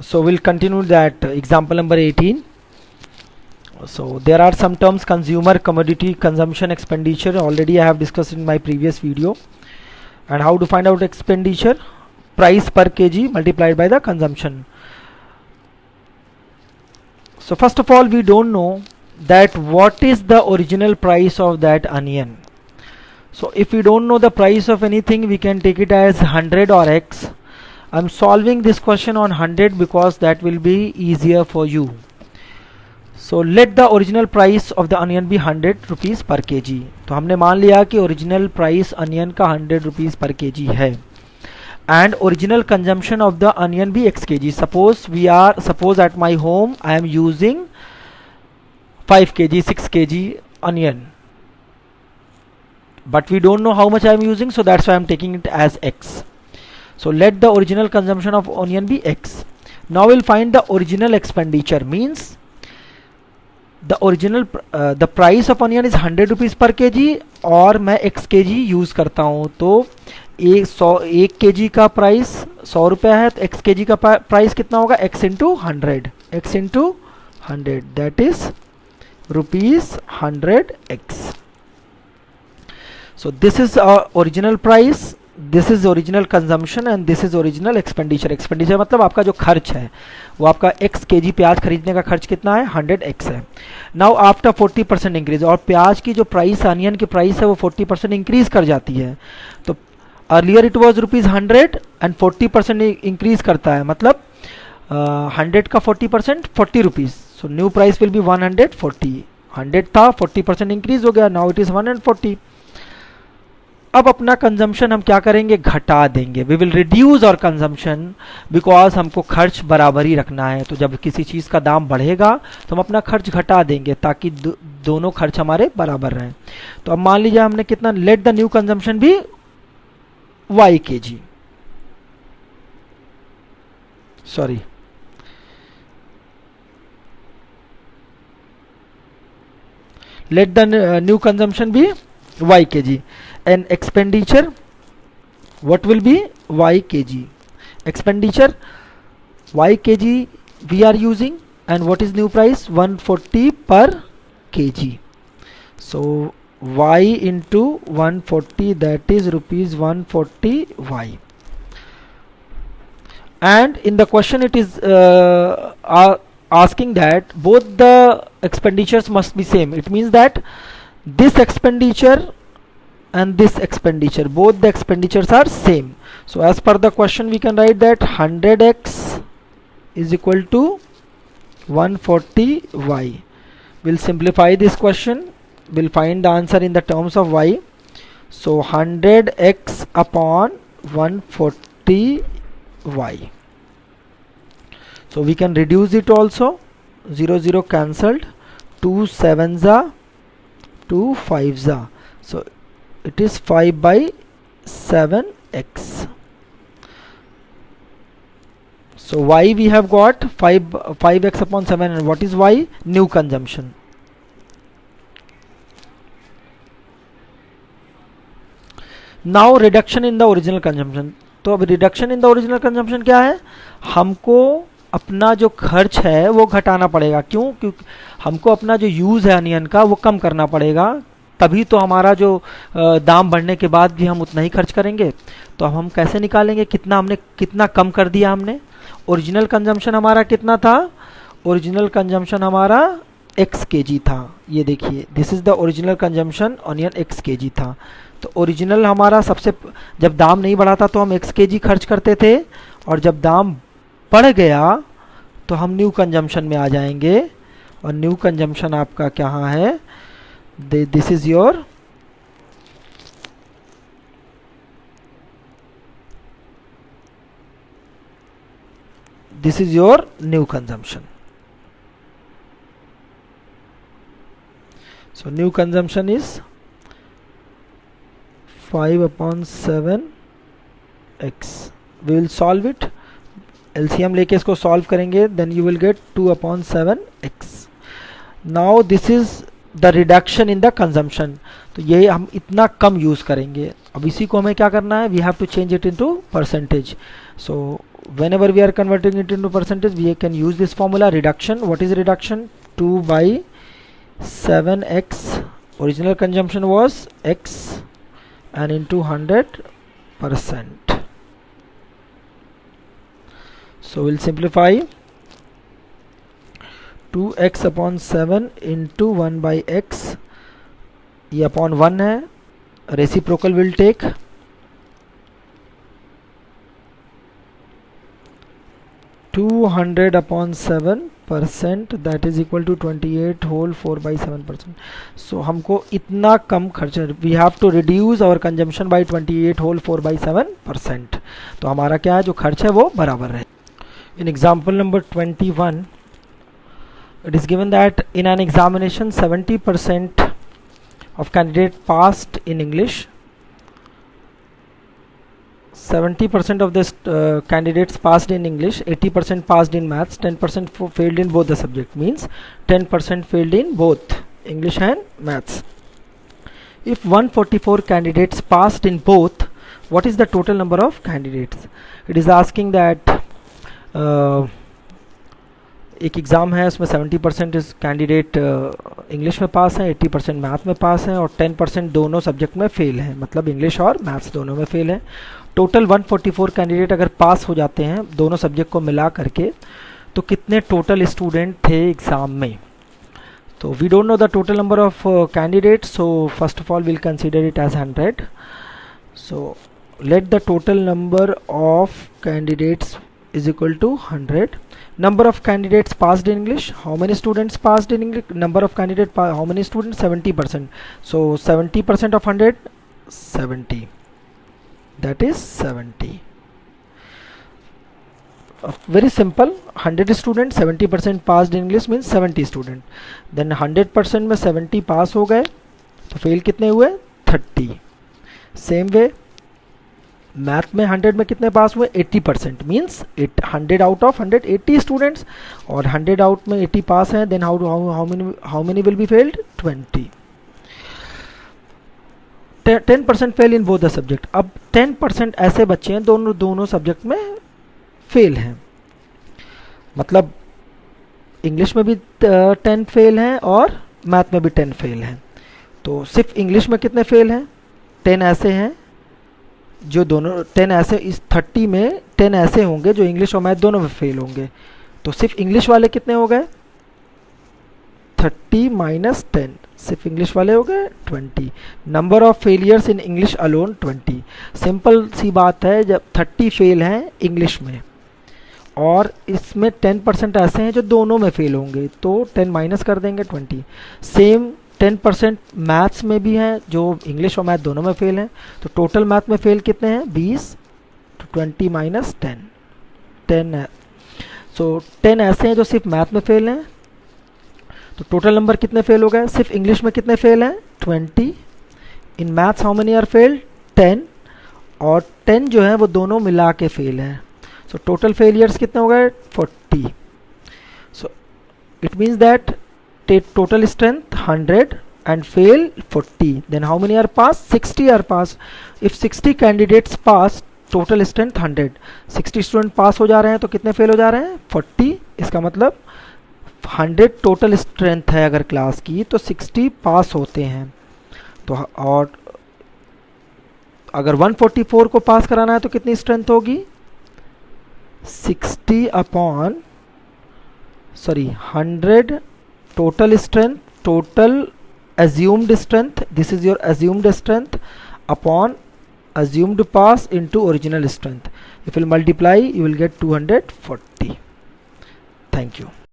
So we'll continue that example number 18. So there are some terms: consumer, commodity, consumption, expenditure. Already I have discussed in my previous video. And how to find out expenditure? Price per kg multiplied by the consumption. So first of all, we don't know that what is the original price of that onion. So if we don't know the price of anything, we can take it as 100 or X. I'm solving this question on 100 because that will be easier for you. So let the original price of the onion be 100 rupees per kg. तो हमने मान लिया कि original price onion का 100 rupees per kg है. And original consumption of the onion be x kg. Suppose at my home I am using 5 kg, 6 kg onion. But we don't know how much I am using, so that's why I am taking it as x. So let the original consumption of onion be x. Now we'll find the original expenditure. Means the price of onion is 100 rupees per kg और मैं x kg use करता हूँ, तो 1 kg का price 100 रुपया है, तो x kg का प्राइस कितना होगा? x into 100, that is rupees 100x. So this is original price, this is original consumption and this is original expenditure. Expenditure मतलब आपका जो खर्च है वो आपका x kg प्याज खरीदने का खर्च कितना है? 100x है. Now after 40% इंक्रीज, और प्याज की जो प्राइस, अनियन की प्राइस है वो 40% इंक्रीज कर जाती है. तो earlier it was rupees 100 and 40% increase करता है, मतलब 100 का 40% 40 rupees. So new price will be 140. 100 था, 40% इंक्रीज हो गया, नाउ इट इज 140. अब अपना कंजम्पशन हम क्या करेंगे? घटा देंगे. वी विल रिड्यूस और कंजम्पशन, बिकॉज हमको खर्च बराबर ही रखना है. तो जब किसी चीज़ का दाम बढ़ेगा तो हम अपना खर्च घटा देंगे ताकि दोनों खर्च हमारे बराबर रहें. तो अब मान लीजिए हमने कितना, लेट द न्यू कंजम्पशन भी y kg. Sorry. Let the new consumption be y kg. And expenditure, what will be? Y kg. Expenditure y kg we are using, and what is new price? 140 per kg. So y into 140, that is rupees 140y. And in the question it is asking that both the expenditures must be same. It means that this expenditure and this expenditure, both the expenditures are same. So as per the question we can write that 100x is equal to 140y. We'll simplify this question. We'll find the answer in the terms of y. So 100x upon 140y. So we can reduce it also. 0 0 cancelled. 2 7s are 2 5s are. So it is 5 by 7x. So y we have got 5x upon 7, and what is y? New consumption. Now reduction in the original consumption. तो अब reduction in the original consumption क्या है? हमको अपना जो खर्च है वो घटाना पड़ेगा. क्यों? क्योंकि हमको अपना जो यूज़ है अनियन का वो कम करना पड़ेगा, तभी तो हमारा जो दाम बढ़ने के बाद भी हम उतना ही खर्च करेंगे. तो अब हम कैसे निकालेंगे कितना कम कर दिया हमने? ओरिजिनल कंजम्पशन हमारा कितना था? ओरिजिनल कंजम्पशन हमारा x kg था. ये देखिए, this is the original consumption onion x kg था. तो ओरिजिनल हमारा सबसे, जब दाम नहीं बढ़ा था तो हम x kg खर्च करते थे, और जब दाम बढ़ गया तो हम न्यू कंजम्पशन में आ जाएंगे. और न्यू कंजम्पशन आपका कहाँ है? This is your new consumption. So new consumption is 5 upon 7x. We will solve it. LCM लेके इसको solve करेंगे, then you will get 2 upon 7x. Now this is the reduction in the consumption. तो ये हम इतना कम use करेंगे. अब इसी को हमें क्या करना है? We have to change it into percentage. So whenever we are converting it into percentage, we can use this formula reduction. What is reduction? 2 by 7x. Original consumption was x and into 100%. So we'll simplify. 2x upon 7 into 1 by x. ये upon 1 है, reciprocal will take. To 100 upon 7%, that is equal to 28 whole 4 by 7%. So हमको इतना कम खर्च, we have to reduce our consumption by 28 whole 4 by 7%. तो हमारा क्या है, जो खर्च है वो बराबर है. In example number 21, it is given that in an examination 70% of candidate passed in English, 70% of the candidates passed in English, 80% passed in maths, 10% failed in both the subject. Means 10% failed in both English and maths. If 144 candidates passed in both, what is the total number of candidates? It is asking that एक exam है, उसमें 70% candidate English में पास हैं, 80% math में पास हैं और 10% दोनों subject में फेल हैं, मतलब इंग्लिश और मैथ्स दोनों में फेल हैं. टोटल 144 कैंडिडेट अगर पास हो जाते हैं दोनों सब्जेक्ट को मिला करके, तो कितने टोटल स्टूडेंट थे एग्ज़ाम में? तो we don't know the total number of candidates, so first of all will consider it as 100. So let the total number of candidates is equal to 100. Number of candidates passed in English, how many students passed in English? Number of candidates, how many students? 70%. So 70% of 100, 70, that is 70. Very simple. 100 students, 70% passed in English means 70 student. Then 100% में 70 पास हो गए तो fail कितने हुए? 30. Same way math में 100 में कितने पास हुए? 80%. मीन्स 100 आउट ऑफ 100, 80 स्टूडेंट्स, और 100 आउट में 80 पास हैं. Then how many will be failed? 20. 10% fail in both the subject. अब 10% ऐसे बच्चे हैं दोनों सब्जेक्ट में फेल हैं, मतलब इंग्लिश में भी 10 फेल हैं और मैथ में भी 10 फेल हैं. तो सिर्फ इंग्लिश में कितने फेल हैं? 10 ऐसे हैं जो दोनों 10 ऐसे, इस 30 में 10 ऐसे होंगे जो इंग्लिश और मैथ दोनों में फेल होंगे. तो सिर्फ इंग्लिश वाले कितने हो गए? 30 माइनस 10, सिर्फ इंग्लिश वाले हो गए 20. Number of failures in English alone 20. Simple सी बात है, जब 30 फेल हैं इंग्लिश में और इसमें 10% ऐसे हैं जो दोनों में फेल होंगे, तो 10 माइनस कर देंगे 20. सेम 10% मैथ्स में भी हैं जो इंग्लिश और मैथ दोनों में फेल हैं. तो टोटल मैथ में फेल कितने हैं? 20. तो 20 माइनस 10 है. सो 10 ऐसे हैं जो सिर्फ मैथ में फेल हैं. तो टोटल नंबर कितने फेल हो गए? सिर्फ इंग्लिश में कितने फेल हैं? 20. In maths how many are failed? 10. और 10 जो है वो दोनों मिला के फेल हैं. सो टोटल फेलियर्स कितने हो गए? 40. So it means that total strength 100 and fail 40. Then how many are passed? 60 are passed. If 60 candidates pass, total strength 100. 60 student पास हो जा रहे हैं तो कितने फेल हो जा रहे हैं? 40. इसका मतलब 100 टोटल स्ट्रेंथ है अगर क्लास की, तो 60 पास होते हैं. तो और अगर 144 को पास कराना है तो कितनी स्ट्रेंथ होगी? 100 total strength, total assumed strength, this is your assumed strength, upon assumed pass into original strength. If you will multiply, you will get 240. Thank you.